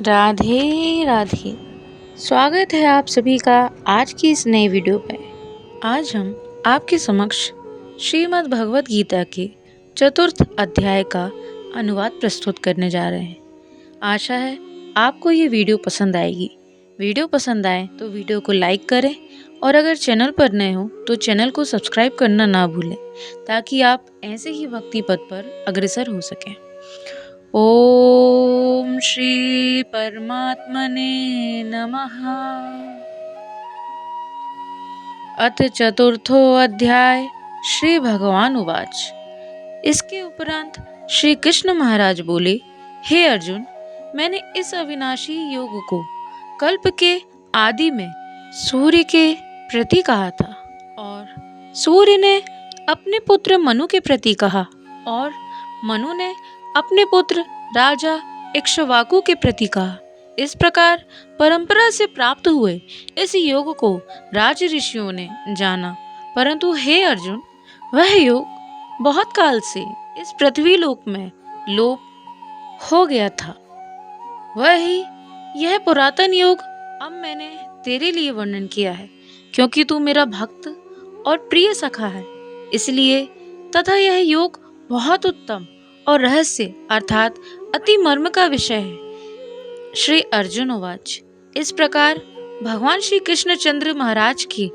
राधे राधे। स्वागत है आप सभी का आज की इस नई वीडियो पे। आज हम आपके समक्ष श्रीमद् भगवत गीता के चतुर्थ अध्याय का अनुवाद प्रस्तुत करने जा रहे हैं। आशा है आपको ये वीडियो पसंद आएगी। वीडियो पसंद आए तो वीडियो को लाइक करें और अगर चैनल पर नए हो तो चैनल को सब्सक्राइब करना ना भूलें ताकि आप ऐसे ही भक्ति पथ पर अग्रसर हो सकें। ओम श्री परमात्मने नमः। अथ चतुर्थो अध्याय। श्री भगवान उवाच। इसके उपरांत श्री कृष्ण महाराज बोले, हे अर्जुन, मैंने इस अविनाशी योग को कल्प के आदि में सूर्य के प्रति कहा था और सूर्य ने अपने पुत्र मनु के प्रति कहा और मनु ने अपने पुत्र राजा इक्ष्वाकु के प्रति कहा। इस प्रकार परंपरा से प्राप्त हुए इस योग को राज ऋषियों ने जाना, परंतु हे अर्जुन, वह योग बहुत काल से इस पृथ्वी लोक में लोप हो गया था। वही यह पुरातन योग अब मैंने तेरे लिए वर्णन किया है, क्योंकि तू मेरा भक्त और प्रिय सखा है, इसलिए तथा यह योग बहुत उत्तम और रहस्य अर्थात अति मर्म का विषय है। श्री अर्जुन उवाच। इस प्रकार भगवान श्री कृष्णचंद्र महाराज की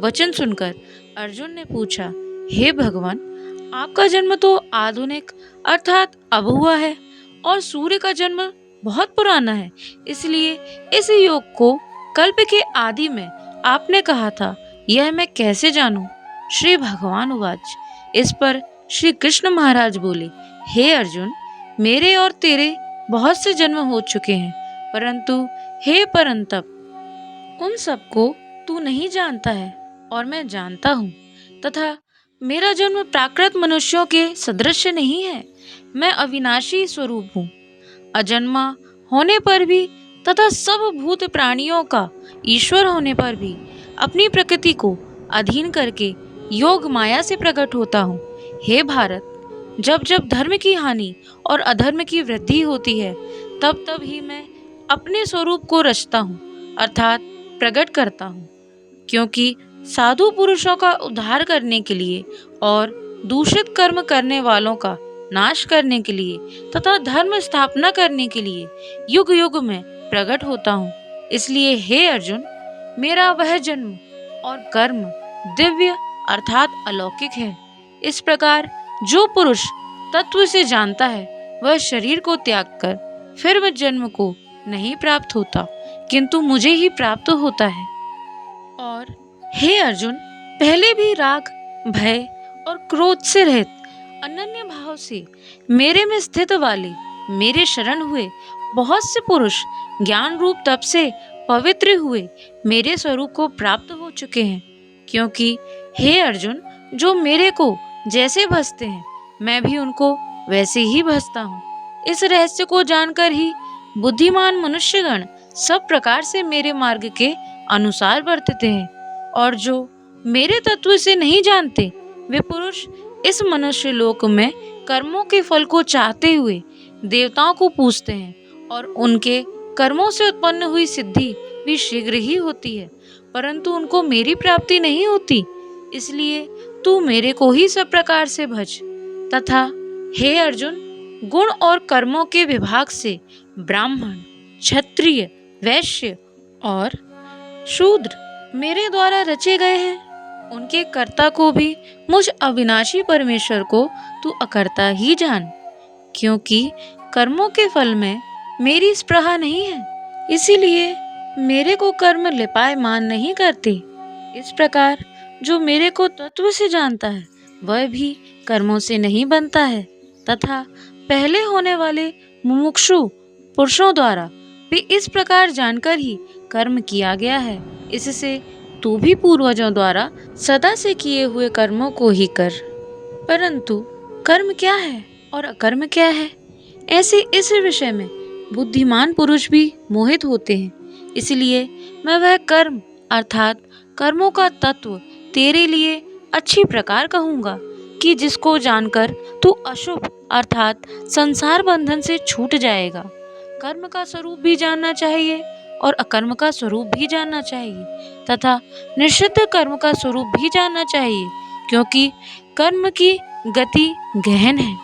वचन सुनकर अर्जुन ने पूछा, हे भगवान, आपका जन्म तो आधुनिक अर्थात अब हुआ है और सूर्य का जन्म बहुत पुराना है, इसलिए इस योग को कल्प के आदि में आपने कहा था, यह मैं कैसे जानूं? श्री भगवान उवाच। इस पर श्री कृष्ण महाराज बोले, हे अर्जुन, मेरे और तेरे बहुत से जन्म हो चुके हैं, परंतु हे परंतप, उन सबको तू नहीं जानता है और मैं जानता हूँ, तथा मेरा जन्म प्राकृत मनुष्यों के सदृश नहीं है। मैं अविनाशी स्वरूप हूँ, अजन्मा होने पर भी तथा सब भूत प्राणियों का ईश्वर होने पर भी अपनी प्रकृति को अधीन करके योग माया से प्रकट होता हूँ। हे भारत, जब जब धर्म की हानि और अधर्म की वृद्धि होती है, तब तब ही मैं अपने स्वरूप को रचता हूँ अर्थात प्रकट करता हूँ, क्योंकि साधु पुरुषों का उद्धार करने के लिए और दूषित कर्म करने वालों का नाश करने के लिए तथा धर्म स्थापना करने के लिए युग युग में प्रकट होता हूँ। इसलिए हे अर्जुन, मेरा वह जन्म और कर्म दिव्य अर्थात अलौकिक है। इस प्रकार जो पुरुष तत्व से जानता है, वह शरीर को त्याग कर फिर वह जन्म को नहीं प्राप्त होता, किंतु मुझे ही प्राप्त होता है। और हे अर्जुन, पहले भी राग, भय और क्रोध से रहित अनन्य भाव से मेरे में स्थित वाले मेरे शरण हुए बहुत से पुरुष ज्ञान रूप तप से पवित्र हुए मेरे स्वरूप को प्राप्त हो चुके हैं। क्योंकि हे अर्जुन, जो मेरे को जैसे भजते हैं, मैं भी उनको वैसे ही भजता हूँ। इस रहस्य को जानकर ही बुद्धिमान मनुष्यगण सब प्रकार से मेरे मार्ग के अनुसार वर्तते हैं, और जो मेरे तत्व से नहीं जानते, वे पुरुष इस मनुष्य लोक में कर्मों के फल को चाहते हुए देवताओं को पूजते हैं और उनके कर्मों से उत्पन्न हुई सिद्धि भी शीघ्र ही होती है, परंतु उनको मेरी प्राप्ति नहीं होती। इसलिए तू मेरे को ही सब प्रकार से भज। तथा हे अर्जुन, गुण और कर्मों के विभाग से ब्राह्मण, क्षत्रिय, वैश्य और शूद्र मेरे द्वारा रचे गए हैं। उनके कर्ता को भी मुझ अविनाशी परमेश्वर को तू अकर्ता ही जान, क्योंकि कर्मों के फल में मेरी स्पृहा नहीं है, इसीलिए मेरे को कर्म लिपायमान नहीं करते। इस प्रकार जो मेरे को तत्व से जानता है, वह भी कर्मों से नहीं बनता है, तथा पहले होने वाले मुमुक्षु पुरुषों द्वारा भी इस प्रकार जानकर ही कर्म किया गया है। इससे तू भी पूर्वजों द्वारा सदा से किए हुए कर्मों को ही कर। परंतु कर्म क्या है और अकर्म क्या है, ऐसे इस विषय में बुद्धिमान पुरुष भी मोहित होते हैं। इसलिए मैं वह कर्म अर्थात कर्मों का तत्व तेरे लिए अच्छी प्रकार कहूँगा कि जिसको जानकर तू अशुभ अर्थात संसार बंधन से छूट जाएगा। कर्म का स्वरूप भी जानना चाहिए और अकर्म का स्वरूप भी जानना चाहिए तथा निषिद्ध कर्म का स्वरूप भी जानना चाहिए, क्योंकि कर्म की गति गहन है।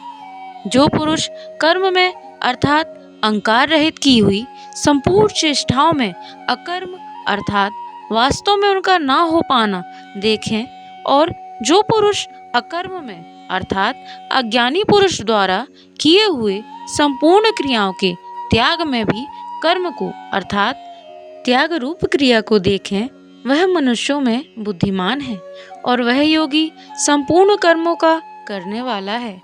जो पुरुष कर्म में अर्थात अहंकार रहित की हुई संपूर्ण चेष्टाओं में अकर्म अर्थात वास्तव में उनका ना हो पाना देखें, और जो पुरुष अकर्म में अर्थात अज्ञानी पुरुष द्वारा किए हुए संपूर्ण क्रियाओं के त्याग में भी कर्म को अर्थात त्याग रूप क्रिया को देखें, वह मनुष्यों में बुद्धिमान है और वह योगी संपूर्ण कर्मों का करने वाला है।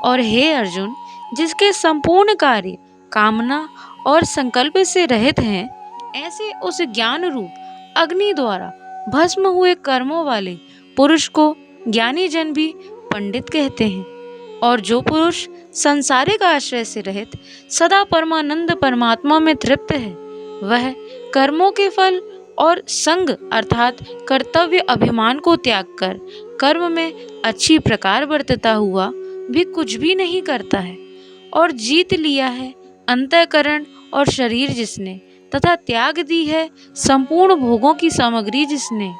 और हे अर्जुन, जिसके संपूर्ण कार्य कामना और संकल्प से रहित हैं, ऐसे उस ज्ञान रूप अग्नि द्वारा भस्म हुए कर्मों वाले पुरुष को ज्ञानी जन भी पंडित कहते हैं। और जो पुरुष संसारिक आश्रय से रहित सदा परमानंद परमात्मा में तृप्त है, वह कर्मों के फल और संग अर्थात कर्तव्य अभिमान को त्याग कर कर्म में अच्छी प्रकार बरतता हुआ भी कुछ भी नहीं करता है। और जीत लिया है अंतःकरण और शरीर जिसने, तथा त्याग दी है संपूर्ण भोगों की सामग्री जिसने,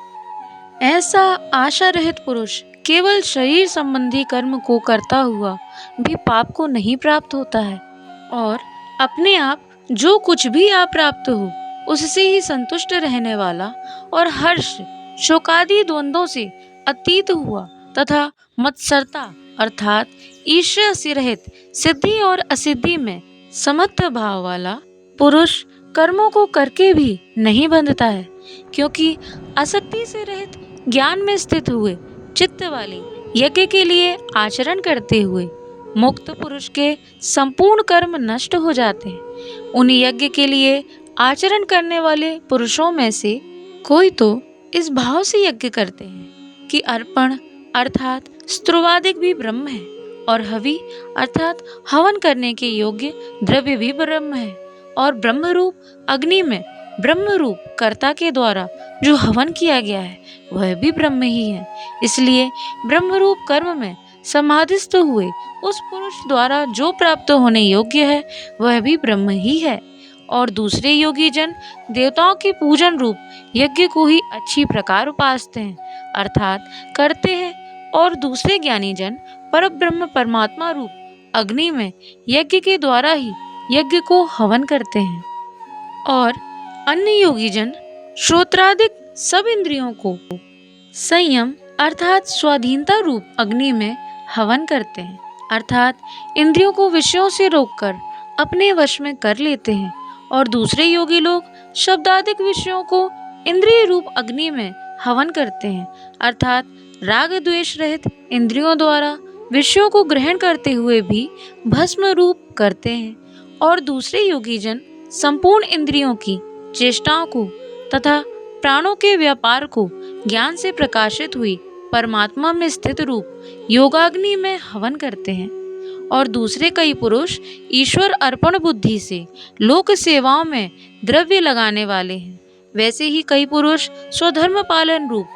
ऐसा आशा रहित पुरुष केवल शरीर संबंधी कर्म को करता हुआ भी पाप को नहीं प्राप्त होता है और अपने आप जो कुछ भी आप प्राप्त हो उससे ही संतुष्ट रहने वाला और हर्ष शोकादि द्वंद्वों से अतीत हुआ तथा मत्सरता अर्थात ईर्ष्या से रहित सिद्धि और असिद्धि में समत्व भाव वाला पुरुष कर्मों को करके भी नहीं बंधता है, क्योंकि आसक्ति से रहित ज्ञान में स्थित हुए चित्त वाले यज्ञ के लिए आचरण करते हुए मुक्त पुरुष के संपूर्ण कर्म नष्ट हो जाते हैं। उन यज्ञ के लिए आचरण करने वाले पुरुषों में से कोई तो इस भाव से यज्ञ करते हैं कि अर्पण अर्थात स्त्रुवादिक भी ब्रह्म है और हवि अर्थात हवन करने के योग्य द्रव्य भी ब्रह्म है, और ब्रह्म रूप अग्नि में ब्रह्म रूप कर्ता के द्वारा जो हवन किया गया है वह भी ब्रह्म ही है। इसलिए ब्रह्म रूप कर्म में समाधिस्थ हुए उस पुरुष द्वारा जो प्राप्त होने योग्य है वह भी ब्रह्म ही है। और दूसरे योगी जन देवताओं के पूजन रूप यज्ञ को ही अच्छी प्रकार उपासते हैं अर्थात करते हैं, और दूसरे ज्ञानी जन पर ब्रह्म परमात्मा रूप अग्नि में यज्ञ के द्वारा ही यज्ञ को हवन करते हैं। और अन्य योगी जन श्रोत्रादिक सब इंद्रियों को संयम अर्थात स्वाधीनता रूप अग्नि में हवन करते हैं अर्थात इंद्रियों को विषयों से रोककर अपने वश में कर लेते हैं। और दूसरे योगी लोग शब्दादिक विषयों को इंद्रिय रूप अग्नि में हवन करते हैं अर्थात राग द्वेष रहित इंद्रियों द्वारा विषयों को ग्रहण करते हुए भी भस्म रूप करते हैं। और दूसरे योगी जन संपूर्ण इंद्रियों की चेष्टाओं को तथा प्राणों के व्यापार को ज्ञान से प्रकाशित हुई परमात्मा में स्थित रूप योगाग्नि में हवन करते हैं। और दूसरे कई पुरुष ईश्वर अर्पण बुद्धि से लोक सेवाओं में द्रव्य लगाने वाले हैं। वैसे ही कई पुरुष स्वधर्म पालन रूप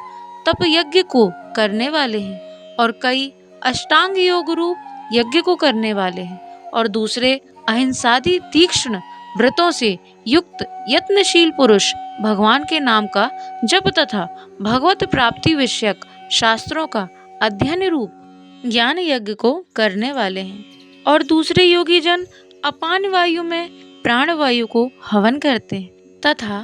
तप यज्ञ को करने वाले हैं और कई अष्टांग योग रूप यज्ञ को करने वाले हैं, और दूसरे अहिंसादि तीक्ष्ण व्रतों से युक्त यत्नशील पुरुष भगवान के नाम का जप तथा भगवत प्राप्ति विषयक शास्त्रों का अध्ययन रूप ज्ञान यज्ञ को करने वाले हैं। और दूसरे योगी जन अपान वायु में प्राण वायु को हवन करते हैं तथा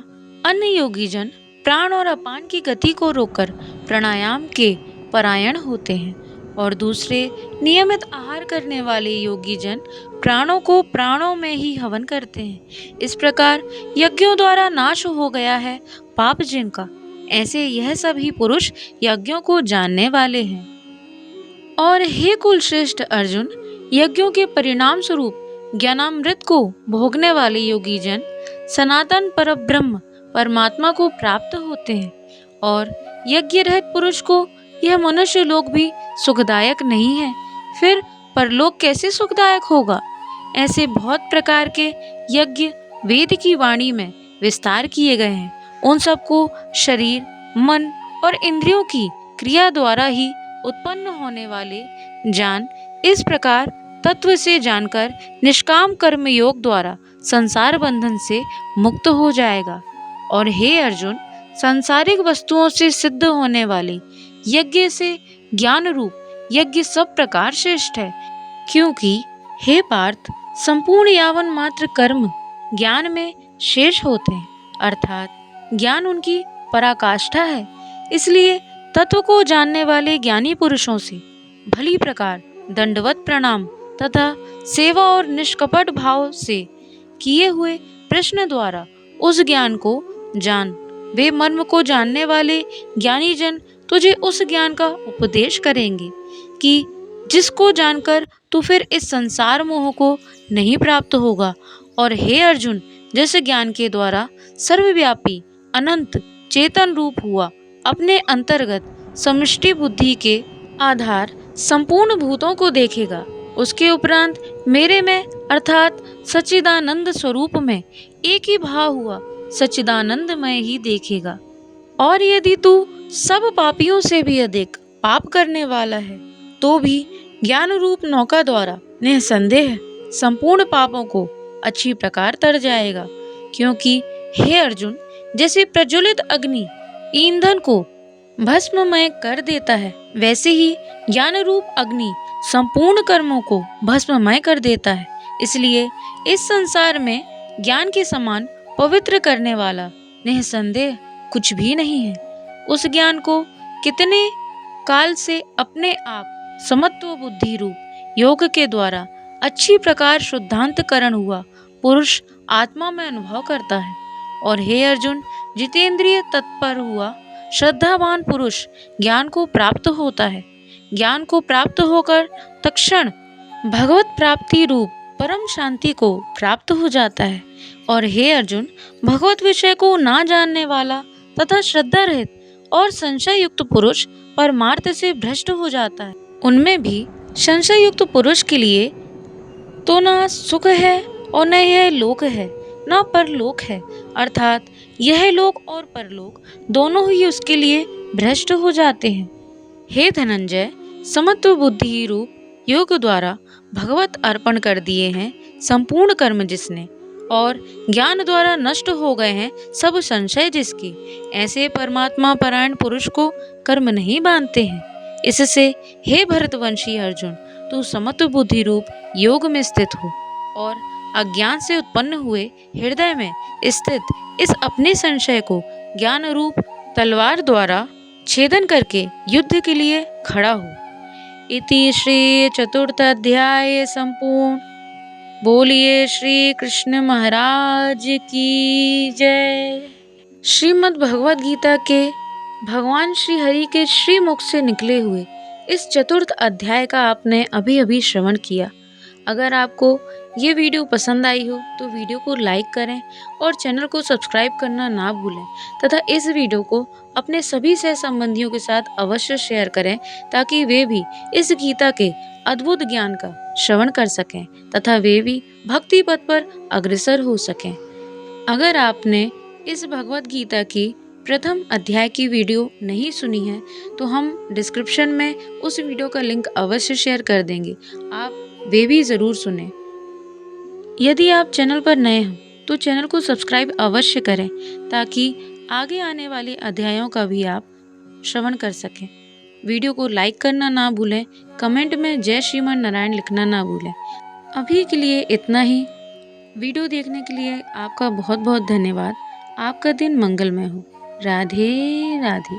अन्य योगी जन प्राण और अपान की गति को रोककर प्राणायाम के परायण होते हैं। और दूसरे नियमित आहार करने वाले योगी जन प्राणों को प्राणों में ही हवन करते हैं। इस प्रकार यज्ञों द्वारा नाश हो गया है पाप जिनका, ऐसे यह सभी पुरुष यज्ञों को जानने वाले हैं। और हे कुलश्रेष्ठ अर्जुन, यज्ञों के परिणाम स्वरूप ज्ञानामृत को भोगने वाले योगी जन सनातन परब्रह्म परमात्मा को प्राप्त होते हैं। और यज्ञ रहित पुरुष को यह मनुष्य लोक भी सुखदायक नहीं है, फिर परलोक कैसे सुखदायक होगा। ऐसे बहुत प्रकार के यज्ञ वेद की वाणी में विस्तार किए गए हैं। उन सबको शरीर मन और इंद्रियों की क्रिया द्वारा ही उत्पन्न होने वाले जान इस प्रकार तत्व से जानकर निष्काम कर्म योग द्वारा संसार बंधन से मुक्त हो जाएगा। और हे अर्जुन, सांसारिक वस्तुओं से सिद्ध होने वाले यज्ञ से ज्ञान रूप यज्ञ सब प्रकार श्रेष्ठ है, क्योंकि हे पार्थ, संपूर्ण यावन मात्र कर्म ज्ञान में शेष होते हैं, अर्थात ज्ञान उनकी पराकाष्ठा है। इसलिए तत्व को जानने वाले ज्ञानी पुरुषों से भली प्रकार दंडवत प्रणाम तथा सेवा और निष्कपट भाव से किए हुए प्रश्न द्वारा उस ज्ञान को जान। वे मर्म को जानने वाले ज्ञानी जन तुझे उस ज्ञान का उपदेश करेंगे कि जिसको जानकर तू फिर इस संसार मोह को नहीं प्राप्त होगा। और हे अर्जुन, जिस ज्ञान के द्वारा सर्वव्यापी अनंत चेतन रूप हुआ अपने अंतर्गत समष्टि बुद्धि के आधार संपूर्ण भूतों को देखेगा, उसके उपरांत मेरे में अर्थात सच्चिदानंद स्वरूप में एक ही भाव हुआ सच्चिदानंदमय ही देखेगा। और यदि तू सब पापियों से भी अधिक पाप करने वाला है तो भी ज्ञान रूप नौका द्वारा निसंदेह संपूर्ण पापों को अच्छी प्रकार तर जाएगा। क्योंकि हे अर्जुन, जैसे प्रज्वलित अग्नि ईंधन को भस्ममय कर देता है, वैसे ही ज्ञान रूप अग्नि संपूर्ण कर्मों को भस्ममय कर देता है। इसलिए इस संसार में ज्ञान के समान पवित्र करने वाला निसंदेह कुछ भी नहीं है। उस ज्ञान को कितने काल से अपने आप समत्व बुद्धि रूप योग के द्वारा अच्छी प्रकार शुद्धांतकरण हुआ पुरुष आत्मा में अनुभव करता है। और हे अर्जुन, जितेंद्रिय तत्पर हुआ श्रद्धावान पुरुष ज्ञान को प्राप्त होता है। ज्ञान को प्राप्त होकर तत्क्षण भगवत प्राप्ति रूप परम शांति को प्राप्त हो जाता है। और हे अर्जुन, भगवत विषय को ना जानने वाला तथा श्रद्धा रहित और संशय युक्त पुरुष परमार्थ से भ्रष्ट हो जाता है। उनमें भी संशय युक्त पुरुष के लिए तो ना सुख है और न यह लोक है, न परलोक है, अर्थात यह लोक और परलोक दोनों ही उसके लिए भ्रष्ट हो जाते हैं। हे धनंजय, समत्व बुद्धि रूप योग द्वारा भगवत अर्पण कर दिए हैं संपूर्ण कर्म जिसने, और ज्ञान द्वारा नष्ट हो गए हैं सब संशय जिसके, ऐसे परमात्मा परायण पुरुष को कर्म नहीं बांधते हैं। इससे हे भरतवंशी अर्जुन, तू समत्व बुद्धि रूप योग में स्थित हो और अज्ञान से उत्पन्न हुए हृदय में स्थित इस अपने संशय को ज्ञान रूप तलवार द्वारा छेदन करके युद्ध के लिए खड़ा हो। इति श्री चतुर्थ अध्याय संपूर्ण। बोलिए श्री कृष्ण महाराज की जय। श्रीमद् भगवद गीता के भगवान श्री हरि के श्रीमुख से निकले हुए इस चतुर्थ अध्याय का आपने अभी अभी श्रवण किया। अगर आपको ये वीडियो पसंद आई हो तो वीडियो को लाइक करें और चैनल को सब्सक्राइब करना ना भूलें तथा इस वीडियो को अपने सभी सह संबंधियों के साथ अवश्य शेयर करें ताकि वे भी इस गीता के अद्भुत ज्ञान का श्रवण कर सकें तथा वे भी भक्ति पथ पर अग्रसर हो सकें। अगर आपने इस भगवद गीता की प्रथम अध्याय की वीडियो नहीं सुनी है तो हम डिस्क्रिप्शन में उस वीडियो का लिंक अवश्य शेयर कर देंगे, आप वे भी ज़रूर सुनें। यदि आप चैनल पर नए हो तो चैनल को सब्सक्राइब अवश्य करें ताकि आगे आने वाले अध्यायों का भी आप श्रवण कर सकें। वीडियो को लाइक करना ना भूलें, कमेंट में जय श्रीमन नारायण लिखना ना भूलें। अभी के लिए इतना ही। वीडियो देखने के लिए आपका बहुत बहुत धन्यवाद। आपका दिन मंगलमय हो। राधे राधे।